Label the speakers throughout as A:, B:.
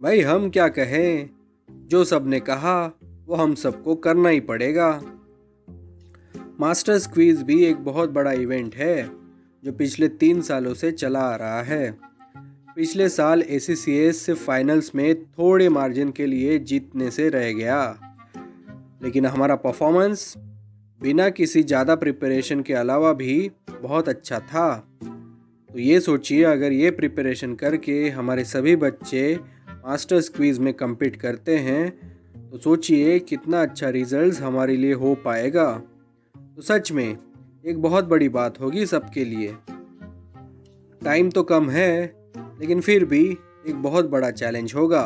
A: भाई हम क्या कहें, जो सबने कहा वो हम सबको करना ही पड़ेगा। मास्टर्स क्विज भी एक बहुत बड़ा इवेंट है जो पिछले 3 सालों से चला आ रहा है। पिछले साल ACCS सिर्फ फाइनल्स में थोड़े मार्जिन के लिए जीतने से रह गया, लेकिन हमारा परफॉर्मेंस बिना किसी ज़्यादा प्रिपरेशन के अलावा भी बहुत अच्छा था। तो ये सोचिए, अगर ये प्रिपरेशन करके हमारे सभी बच्चे मास्टर्स क्विज में compete करते हैं तो सोचिए कितना अच्छा रिजल्ट्स हमारे लिए हो पाएगा। तो सच में एक बहुत बड़ी बात होगी सबके लिए। टाइम तो कम है, लेकिन फिर भी एक बहुत बड़ा चैलेंज होगा।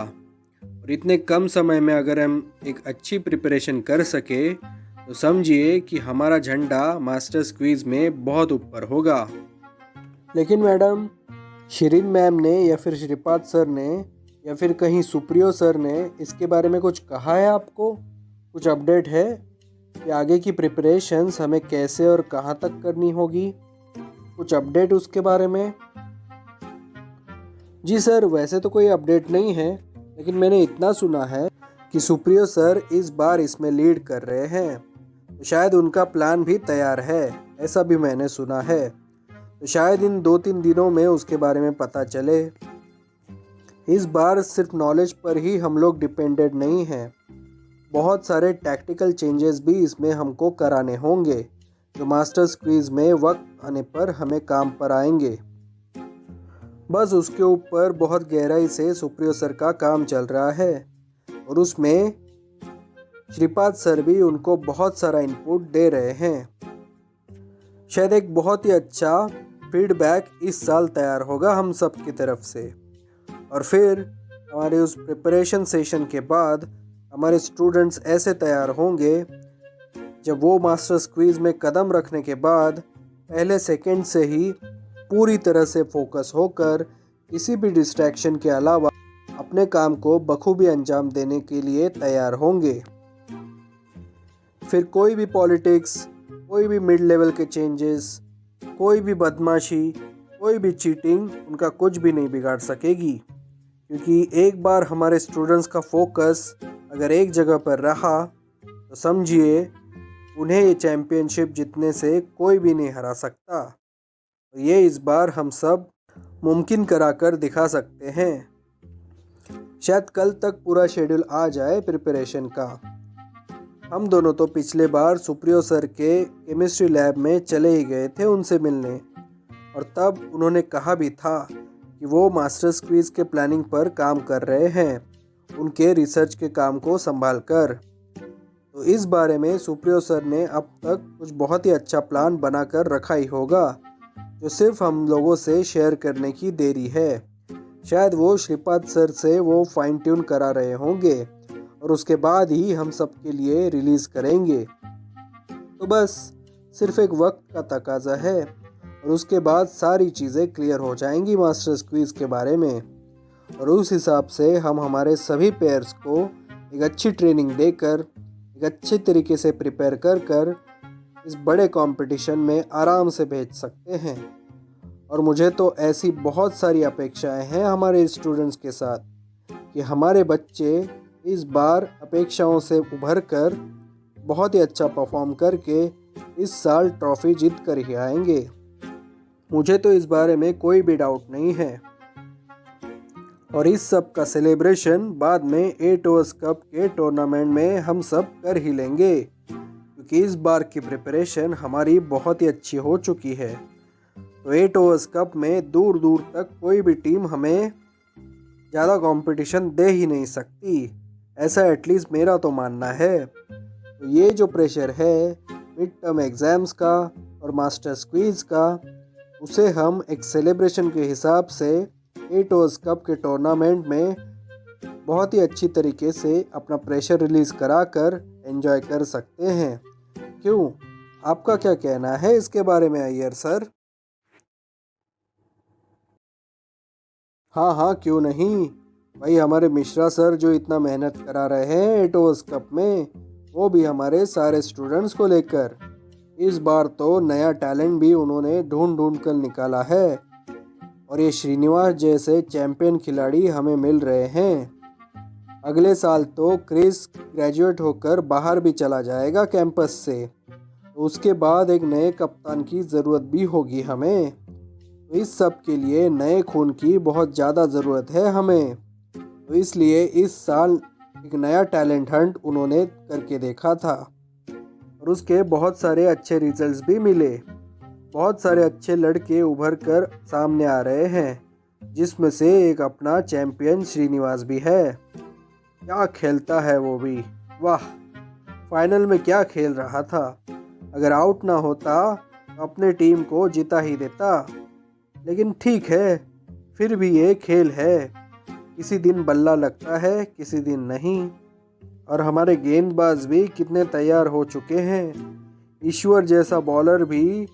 A: और इतने कम समय में अगर हम एक अच्छी प्रिपरेशन कर सके तो समझिए कि हमारा झंडा मास्टर्स क्विज में बहुत ऊपर होगा। लेकिन मैडम, शिरीन मैम ने या फिर श्रीपाद सर ने या फिर कहीं सुप्रियो सर ने इसके बारे में कुछ कहा है आपको? कुछ अपडेट है कि आगे की प्रिपरेशंस हमें कैसे और कहाँ तक करनी होगी? कुछ अपडेट उसके बारे में? जी सर, वैसे तो कोई अपडेट नहीं है, लेकिन मैंने इतना सुना है कि सुप्रियो सर इस बार इसमें लीड कर रहे हैं, तो शायद उनका प्लान भी तैयार है, ऐसा भी मैंने सुना है। तो शायद इन 2-3 दिनों में उसके बारे में पता चले। इस बार सिर्फ नॉलेज पर ही हम लोग डिपेंडेंट नहीं हैं, बहुत सारे टैक्टिकल चेंजेस भी इसमें हमको कराने होंगे जो मास्टर्स क्विज में वक्त आने पर हमें काम पर आएंगे। बस उसके ऊपर बहुत गहराई से सुप्रियो सर का काम चल रहा है और उसमें श्रीपाद सर भी उनको बहुत सारा इनपुट दे रहे हैं। शायद एक बहुत ही अच्छा फीडबैक इस साल तैयार होगा हम सब की तरफ से। और फिर हमारे उस प्रिपरेशन सेशन के बाद हमारे स्टूडेंट्स ऐसे तैयार होंगे जब वो मास्टर्स क्विज में कदम रखने के बाद पहले सेकंड से ही पूरी तरह से फोकस होकर किसी भी डिस्ट्रैक्शन के अलावा अपने काम को बखूबी अंजाम देने के लिए तैयार होंगे। फिर कोई भी पॉलिटिक्स, कोई भी मिड लेवल के चेंजेस, कोई भी बदमाशी, कोई भी चीटिंग उनका कुछ भी नहीं बिगाड़ सकेगी, क्योंकि एक बार हमारे स्टूडेंट्स का फोकस अगर एक जगह पर रहा तो समझिए उन्हें ये चैम्पियनशिप जीतने से कोई भी नहीं हरा सकता। तो ये इस बार हम सब मुमकिन कराकर दिखा सकते हैं। शायद कल तक पूरा शेड्यूल आ जाए प्रिपरेशन का। हम दोनों तो पिछले बार सुप्रियो सर के केमिस्ट्री लैब में चले ही गए थे उनसे मिलने, और तब उन्होंने कहा भी था कि वो मास्टर्स क्विज के प्लानिंग पर काम कर रहे हैं, उनके रिसर्च के काम को संभाल कर। तो इस बारे में सुप्रियो सर ने अब तक कुछ बहुत ही अच्छा प्लान बनाकर रखा ही होगा जो सिर्फ हम लोगों से शेयर करने की देरी है। शायद वो श्रीपाद सर से वो फाइन ट्यून करा रहे होंगे और उसके बाद ही हम सबके लिए रिलीज़ करेंगे। तो बस सिर्फ एक वक्त का तकाजा है और उसके बाद सारी चीज़ें क्लियर हो जाएंगी मास्टर्स क्विज के बारे में, और उस हिसाब से हम हमारे सभी पेयर्स को एक अच्छी ट्रेनिंग देकर एक अच्छे तरीके से प्रिपेयर कर इस बड़े कंपटीशन में आराम से भेज सकते हैं। और मुझे तो ऐसी बहुत सारी अपेक्षाएं हैं हमारे स्टूडेंट्स के साथ कि हमारे बच्चे इस बार अपेक्षाओं से उभर कर बहुत ही अच्छा परफॉर्म करके इस साल ट्रॉफी जीत कर ही आएंगे। मुझे तो इस बारे में कोई भी डाउट नहीं है। और इस सब का सेलिब्रेशन बाद में 8 ओवर्स कप के टूर्नामेंट में हम सब कर ही लेंगे, क्योंकि इस बार की प्रिपरेशन हमारी बहुत ही अच्छी हो चुकी है। तो 8 ओवर्स कप में दूर दूर तक कोई भी टीम हमें ज़्यादा कंपटीशन दे ही नहीं सकती, ऐसा एटलीस्ट मेरा तो मानना है। तो ये जो प्रेशर है मिड टर्म एग्ज़ाम्स का और मास्टर्स क्विज का, उसे हम एक सेलिब्रेशन के हिसाब से 8 ओवर्स कप के टूर्नामेंट में बहुत ही अच्छी तरीके से अपना प्रेशर रिलीज़ करा कर एंजॉय कर सकते हैं। क्यों, आपका क्या कहना है इसके बारे में अय्यर सर? हाँ हाँ, क्यों नहीं भाई। हमारे मिश्रा सर जो इतना मेहनत करा रहे हैं 8 ओवर्स कप में, वो भी हमारे सारे स्टूडेंट्स को लेकर। इस बार तो नया टैलेंट भी उन्होंने ढूंढ ढूंढ कर निकाला है, और ये श्रीनिवास जैसे चैंपियन खिलाड़ी हमें मिल रहे हैं। अगले साल तो क्रिस ग्रेजुएट होकर बाहर भी चला जाएगा कैंपस से, तो उसके बाद एक नए कप्तान की ज़रूरत भी होगी हमें। तो इस सब के लिए नए खून की बहुत ज़्यादा ज़रूरत है हमें। तो इसलिए इस साल एक नया टैलेंट हंट उन्होंने करके देखा था और उसके बहुत सारे अच्छे रिजल्ट्स भी मिले। बहुत सारे अच्छे लड़के उभर कर सामने आ रहे हैं, जिसमें से एक अपना चैंपियन श्रीनिवास भी है। क्या खेलता है वो भी, वाह! फाइनल में क्या खेल रहा था। अगर आउट ना होता तो अपने टीम को जिता ही देता। लेकिन ठीक है, फिर भी ये खेल है, किसी दिन बल्ला लगता है किसी दिन नहीं। और हमारे गेंदबाज भी कितने तैयार हो चुके हैं। ईश्वर जैसा बॉलर भी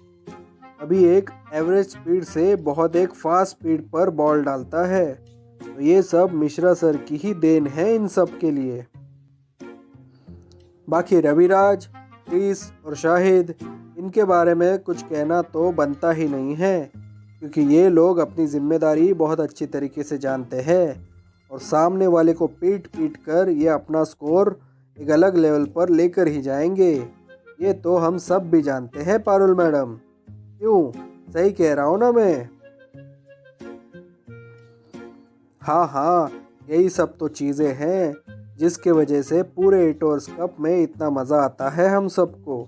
A: अभी एक एवरेज स्पीड से बहुत एक फास्ट स्पीड पर बॉल डालता है। तो ये सब मिश्रा सर की ही देन है इन सब के लिए। बाकी रविराज, क्रिस और शाहिद, इनके बारे में कुछ कहना तो बनता ही नहीं है, क्योंकि ये लोग अपनी जिम्मेदारी बहुत अच्छी तरीके से जानते हैं और सामने वाले को पीट पीट कर ये अपना स्कोर एक अलग लेवल पर लेकर ही जाएंगे। ये तो हम सब भी जानते हैं पारुल मैडम। क्यों, सही कह रहा हूँ ना मैं? हाँ हाँ, यही सब तो चीज़ें हैं जिसके वजह से पूरे एटोर्स कप में इतना मज़ा आता है हम सबको।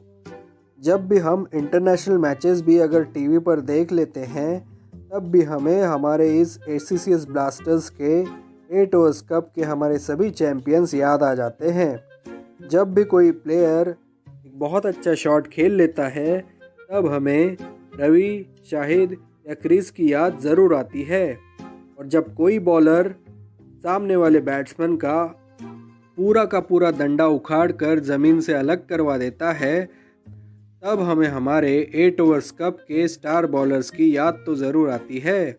A: जब भी हम इंटरनेशनल मैचेस भी अगर टीवी पर देख लेते हैं, तब भी हमें हमारे इस एसीसीएस ब्लास्टर्स के एटोर्स कप के हमारे सभी चैंपियंस याद आ जाते हैं। जब भी कोई प्लेयर एक बहुत अच्छा शॉट खेल लेता है, तब हमें रवि, शाहिद या क्रिस की याद ज़रूर आती है। और जब कोई बॉलर सामने वाले बैट्समैन का पूरा डंडा उखाड़ कर ज़मीन से अलग करवा देता है, तब हमें हमारे 8 ओवर्स कप के स्टार बॉलर्स की याद तो ज़रूर आती है।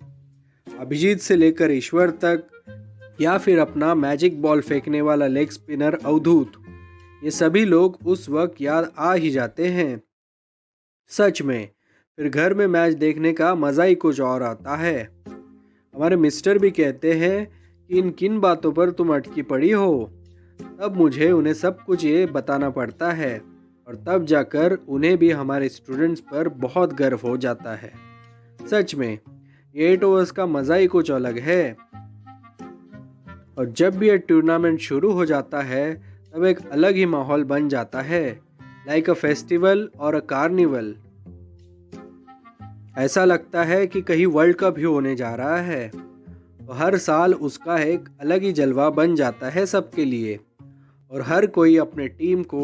A: अभिजीत से लेकर ईश्वर तक, या फिर अपना मैजिक बॉल फेंकने वाला लेग स्पिनर अवधूत, ये सभी लोग उस वक्त याद आ ही जाते हैं। सच में फिर घर में मैच देखने का मज़ा ही कुछ और आता है। हमारे मिस्टर भी कहते हैं कि इन किन बातों पर तुम अटकी पड़ी हो। तब मुझे उन्हें सब कुछ ये बताना पड़ता है और तब जाकर उन्हें भी हमारे स्टूडेंट्स पर बहुत गर्व हो जाता है। सच में ये 8 ओवर्स का मज़ा ही कुछ अलग है। और जब भी ये टूर्नामेंट शुरू हो जाता है, तब एक अलग ही माहौल बन जाता है, लाइक अ फेस्टिवल और अ कार्निवल। ऐसा लगता है कि कहीं वर्ल्ड कप ही होने जा रहा है। तो हर साल उसका एक अलग ही जलवा बन जाता है सबके लिए, और हर कोई अपने टीम को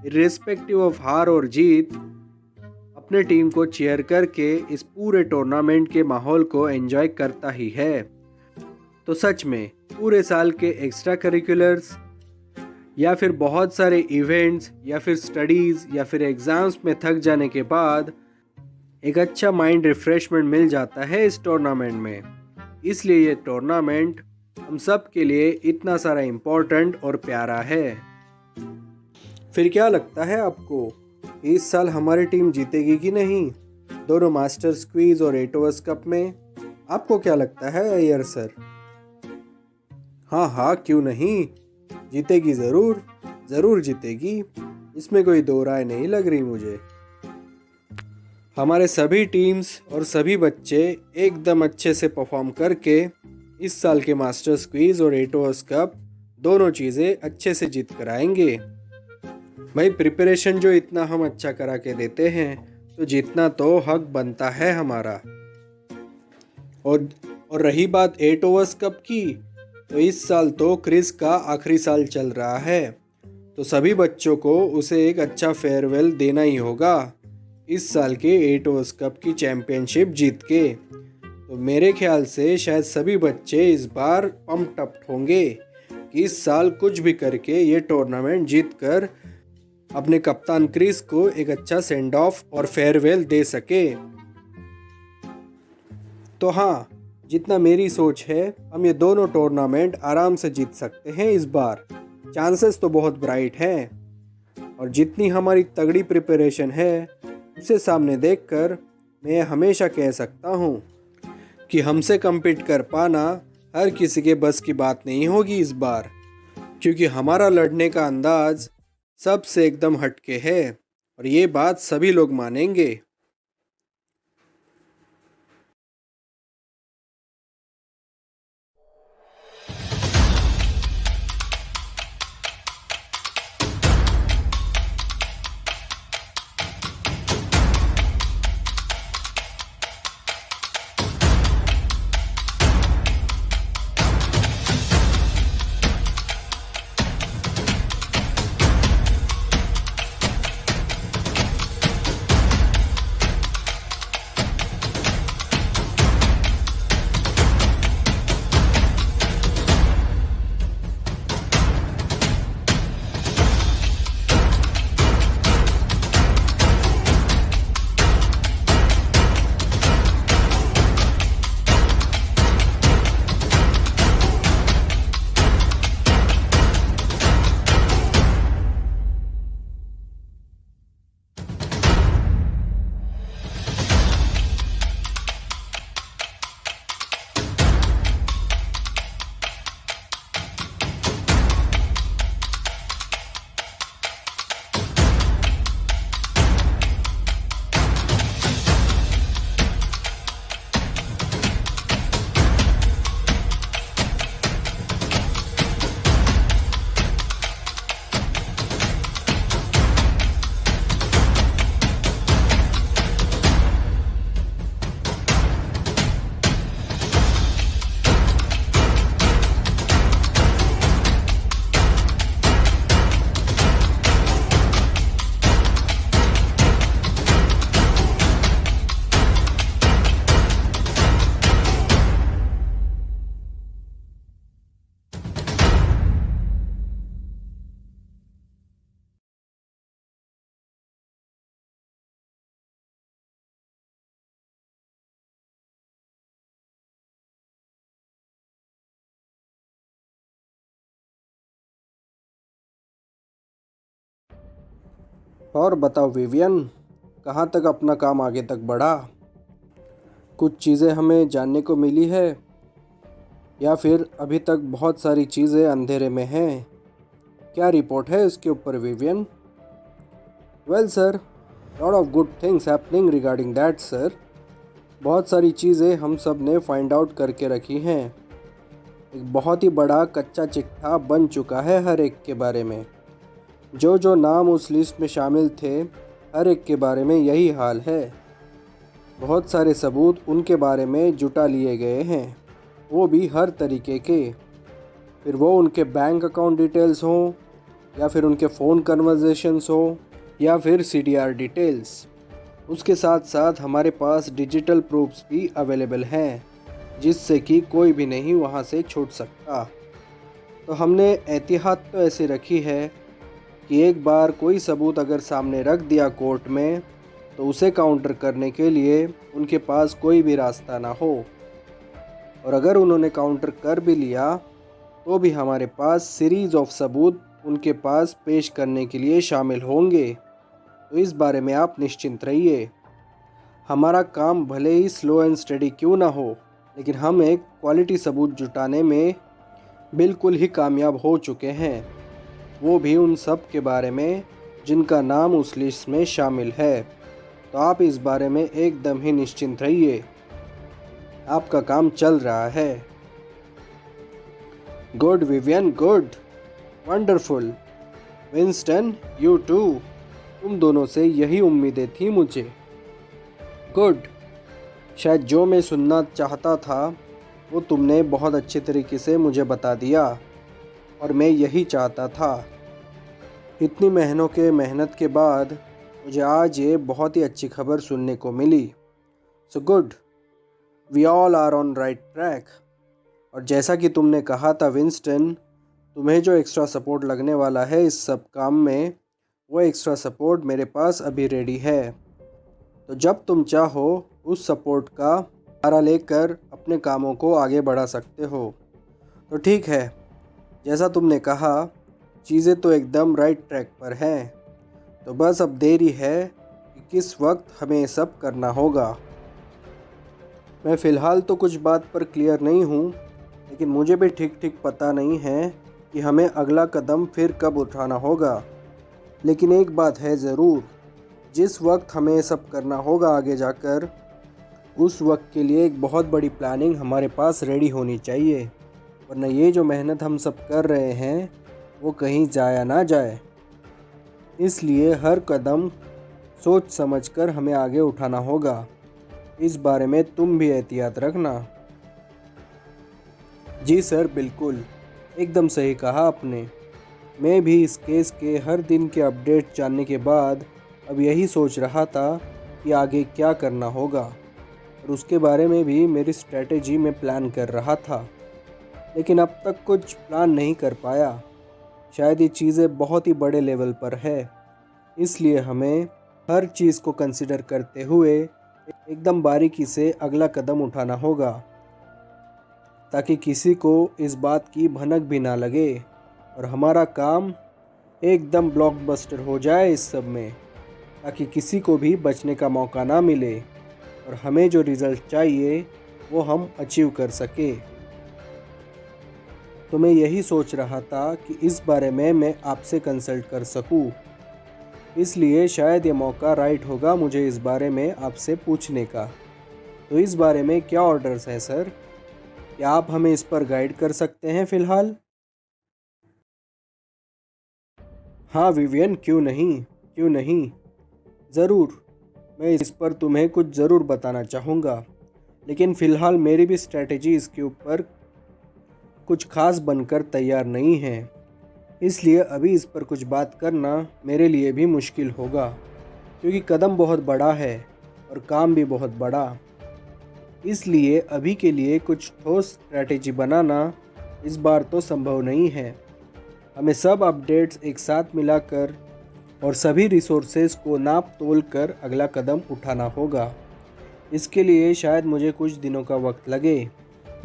A: इर्रिस्पेक्टिव ऑफ हार और जीत अपने टीम को चीयर करके इस पूरे टूर्नामेंट के माहौल को एंजॉय करता ही है। तो सच में पूरे साल के एक्स्ट्रा करिकुलर्स या फिर बहुत सारे इवेंट्स या फिर स्टडीज़ या फिर एग्ज़ाम्स में थक जाने के बाद एक अच्छा माइंड रिफ्रेशमेंट मिल जाता है इस टूर्नामेंट में। इसलिए ये टूर्नामेंट हम सब के लिए इतना सारा इम्पोर्टेंट और प्यारा है। फिर क्या लगता है आपको, इस साल हमारी टीम जीतेगी कि नहीं, दोनों मास्टर्स क्वीज और 8 ओवर्स कप में? आपको क्या लगता है अय्यर सर? हाँ हाँ, क्यों नहीं, जीतेगी ज़रूर, ज़रूर जीतेगी, इसमें कोई दो राय नहीं लग रही मुझे। हमारे सभी टीम्स और सभी बच्चे एकदम अच्छे से परफॉर्म करके इस साल के मास्टर्स क्वीज और 8 ओवर्स कप दोनों चीज़ें अच्छे से जीत कर आएंगे। भाई प्रिपरेशन जो इतना हम अच्छा करा के देते हैं, तो जीतना तो हक बनता है हमारा। और रही बात 8 ओवर्स कप की, तो इस साल तो क्रिस का आखिरी साल चल रहा है, तो सभी बच्चों को उसे एक अच्छा फेयरवेल देना ही होगा इस साल के 8 ओवर्स कप की चैंपियनशिप जीत के। तो मेरे ख्याल से शायद सभी बच्चे इस बार पंप्ड अप होंगे कि इस साल कुछ भी करके ये टूर्नामेंट जीत कर अपने कप्तान क्रिस को एक अच्छा सेंड ऑफ और फेयरवेल दे सके। तो हाँ, जितना मेरी सोच है, हम ये दोनों टूर्नामेंट आराम से जीत सकते हैं इस बार। चांसेस तो बहुत ब्राइट हैं, और जितनी हमारी तगड़ी प्रिपरेशन है उसे सामने देखकर मैं हमेशा कह सकता हूँ कि हमसे कम्पीट कर पाना हर किसी के बस की बात नहीं होगी इस बार। क्योंकि हमारा लड़ने का अंदाज सबसे एकदम हटके है और ये बात सभी लोग मानेंगे। और बताओ विवियन, कहाँ तक अपना काम आगे तक बढ़ा? कुछ चीज़ें हमें जानने को मिली है या फिर अभी तक बहुत सारी चीज़ें अंधेरे में हैं? क्या रिपोर्ट है इसके ऊपर Vivian? Well sir, lot of good things happening regarding that sir. बहुत सारी चीज़ें हम सब ने फाइंड आउट करके रखी हैं। एक बहुत ही बड़ा कच्चा चिट्ठा बन चुका है हर एक के बारे में। जो जो नाम उस लिस्ट में शामिल थे, हर एक के बारे में यही हाल है। बहुत सारे सबूत उनके बारे में जुटा लिए गए हैं, वो भी हर तरीके के। फिर वो उनके बैंक अकाउंट डिटेल्स हों या फिर उनके फ़ोन कन्वर्जेशंस हो या फिर सीडीआर डिटेल्स। उसके साथ साथ हमारे पास डिजिटल प्रूफ्स भी अवेलेबल हैं, जिससे कि कोई भी नहीं वहाँ से छूट सकता। तो हमने एहतियात तो ऐसे रखी है कि एक बार कोई सबूत अगर सामने रख दिया कोर्ट में, तो उसे काउंटर करने के लिए उनके पास कोई भी रास्ता ना हो। और अगर उन्होंने काउंटर कर भी लिया तो भी हमारे पास सीरीज़ ऑफ सबूत उनके पास पेश करने के लिए शामिल होंगे। तो इस बारे में आप निश्चिंत रहिए। हमारा काम भले ही स्लो एंड स्टडी क्यों ना हो, लेकिन हम एक क्वालिटी सबूत जुटाने में बिल्कुल ही कामयाब हो चुके हैं, वो भी उन सब के बारे में जिनका नाम उस लिस्ट में शामिल है। तो आप इस बारे में एकदम ही निश्चिंत रहिए, आपका काम चल रहा है। Good Vivian, good, wonderful. Winston, you too, तुम दोनों से यही उम्मीदें थी मुझे। गुड, शायद जो मैं सुनना चाहता था वो तुमने बहुत अच्छे तरीके से मुझे बता दिया, और मैं यही चाहता था। इतनी महीनों के मेहनत के बाद मुझे आज ये बहुत ही अच्छी खबर सुनने को मिली। So good, we all are on right track. और जैसा कि तुमने कहा था विंस्टन, तुम्हें जो एक्स्ट्रा सपोर्ट लगने वाला है इस सब काम में, वो एक्स्ट्रा सपोर्ट मेरे पास अभी रेडी है। तो जब तुम चाहो उस सपोर्ट का सहारा लेकर अपने कामों को आगे बढ़ा सकते हो। तो ठीक है, जैसा तुमने कहा, चीज़ें तो एकदम राइट ट्रैक पर हैं। तो बस अब देरी है कि किस वक्त हमें ये सब करना होगा। मैं फ़िलहाल तो कुछ बात पर क्लियर नहीं हूँ, लेकिन मुझे भी ठीक ठीक पता नहीं है कि हमें अगला कदम फिर कब उठाना होगा। लेकिन एक बात है ज़रूर, जिस वक्त हमें ये सब करना होगा आगे जाकर, उस वक्त के लिए एक बहुत बड़ी प्लानिंग हमारे पास रेडी होनी चाहिए, वरना ये जो मेहनत हम सब कर रहे हैं वो कहीं जाया ना जाए। इसलिए हर कदम सोच समझकर हमें आगे उठाना होगा। इस बारे में तुम भी एहतियात रखना। जी सर, बिल्कुल, एकदम सही कहा आपने। मैं भी इस केस के हर दिन के अपडेट जानने के बाद अब यही सोच रहा था कि आगे क्या करना होगा, और उसके बारे में भी मेरी स्ट्रैटेजी में प्लान कर रहा था। लेकिन अब तक कुछ प्लान नहीं कर पाया। शायद ये चीज़ें बहुत ही बड़े लेवल पर है, इसलिए हमें हर चीज़ को कंसिडर करते हुए एकदम बारीकी से अगला कदम उठाना होगा, ताकि किसी को इस बात की भनक भी ना लगे और हमारा काम एकदम ब्लॉकबस्टर हो जाए इस सब में, ताकि किसी को भी बचने का मौका ना मिले और हमें जो रिज़ल्ट चाहिए वो हम अचीव कर सके। तो मैं यही सोच रहा था कि इस बारे में मैं आपसे कंसल्ट कर सकूं। इसलिए शायद ये मौका राइट होगा मुझे इस बारे में आपसे पूछने का। तो इस बारे में क्या ऑर्डर्स हैं सर? क्या आप हमें इस पर गाइड कर सकते हैं फ़िलहाल? हाँ विवियन, क्यों नहीं, ज़रूर। मैं इस पर तुम्हें कुछ ज़रूर बताना चाहूँगा, लेकिन फ़िलहाल मेरी भी स्ट्रैटेजी इसके ऊपर कुछ खास बनकर तैयार नहीं है। इसलिए अभी इस पर कुछ बात करना मेरे लिए भी मुश्किल होगा, क्योंकि कदम बहुत बड़ा है और काम भी बहुत बड़ा। इसलिए अभी के लिए कुछ ठोस स्ट्रैटेजी बनाना इस बार तो संभव नहीं है। हमें सब अपडेट्स एक साथ मिलाकर और सभी रिसोर्सेज को नाप तोल कर अगला कदम उठाना होगा। इसके लिए शायद मुझे कुछ दिनों का वक्त लगे,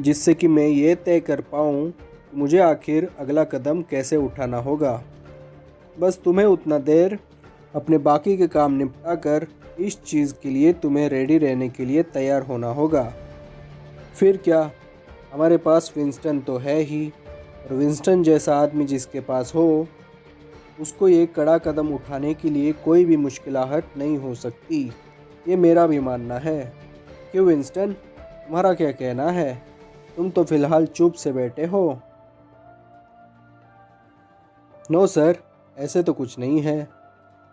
A: जिससे कि मैं ये तय कर पाऊँ कि मुझे आखिर अगला कदम कैसे उठाना होगा। बस तुम्हें उतना देर अपने बाकी के काम निपटा कर इस चीज़ के लिए तुम्हें रेडी रहने के लिए तैयार होना होगा। फिर क्या, हमारे पास विंस्टन तो है ही, और विंस्टन जैसा आदमी जिसके पास हो, उसको ये कड़ा कदम उठाने के लिए कोई भी मुश्किलाहट नहीं हो सकती। ये मेरा भी मानना है। क्यों विंस्टन, तुम्हारा क्या कहना है? तुम तो फिलहाल चुप से बैठे हो। नो सर, ऐसे तो कुछ नहीं है।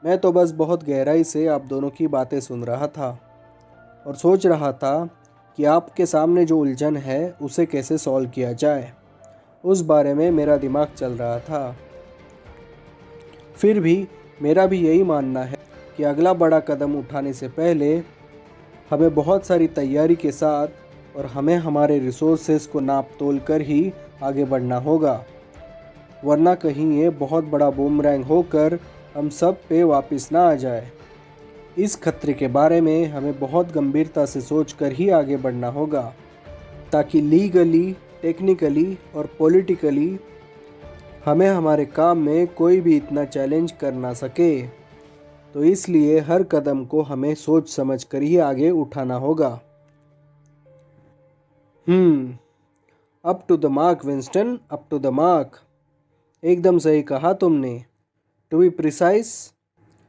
A: मैं तो बस बहुत गहराई से आप दोनों की बातें सुन रहा था और सोच रहा था कि आपके सामने जो उलझन है उसे कैसे सॉल्व किया जाए, उस बारे में मेरा दिमाग चल रहा था। फिर भी मेरा भी यही मानना है कि अगला बड़ा कदम उठाने से पहले हमें बहुत सारी तैयारी के साथ और हमें हमारे रिसोर्सेज को नाप तोल कर ही आगे बढ़ना होगा, वरना कहीं ये बहुत बड़ा बूमरैंग होकर हम सब पे वापस ना आ जाए। इस खतरे के बारे में हमें बहुत गंभीरता से सोचकर ही आगे बढ़ना होगा, ताकि लीगली, टेक्निकली और पॉलिटिकली हमें हमारे काम में कोई भी इतना चैलेंज कर ना सके। तो इसलिए हर कदम को हमें सोच समझ कर ही आगे उठाना होगा। Up to the mark Winston, up to the mark. एकदम सही कहा तुमने। To be precise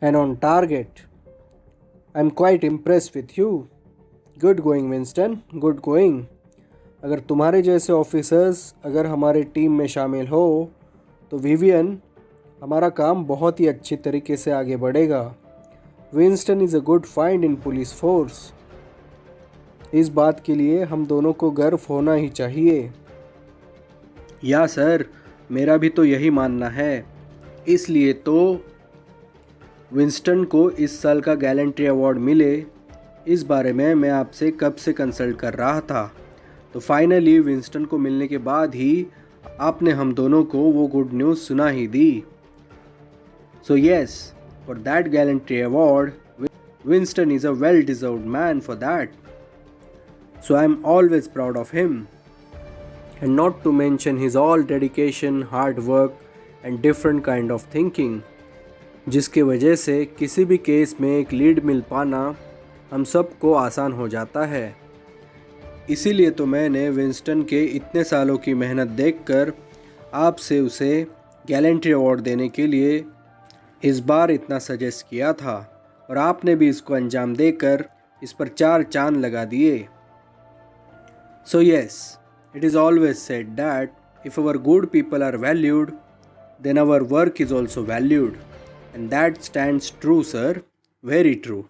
A: and on target. I am quite impressed with you. Good going Winston, good going. अगर तुम्हारे जैसे ऑफिसर्स अगर हमारे टीम में शामिल हो तो विवियन, हमारा काम बहुत ही अच्छी तरीके से आगे बढ़ेगा। Winston is a good find in police force. इस बात के लिए हम दोनों को गर्व होना ही चाहिए। या सर, मेरा भी तो यही मानना है। इसलिए तो विंस्टन को इस साल का गैलेंट्री अवार्ड मिले, इस बारे में मैं आपसे कब से कंसल्ट कर रहा था। तो फाइनली विंस्टन को मिलने के बाद ही आपने हम दोनों को वो गुड न्यूज़ सुना ही दी। So yes, for that gallantry award Winston is a well deserved man for that. So I am always proud of him, and not to mention his all dedication, hard work and different kind of thinking, जिसके वजह से किसी भी case में एक lead मिल पाना हम सबको आसान हो जाता है। इसीलिए तो मैंने विंस्टन के इतने सालों की मेहनत देखकर आपसे उसे गैलेंट्री अवार्ड देने के लिए इस बार इतना सजेस्ट किया था और आपने भी इसको अंजाम देकर इस पर 4 चांद लगा दिए। So yes, it is always said that if our good people are valued then our work is also valued. And that stands true, sir. Very true.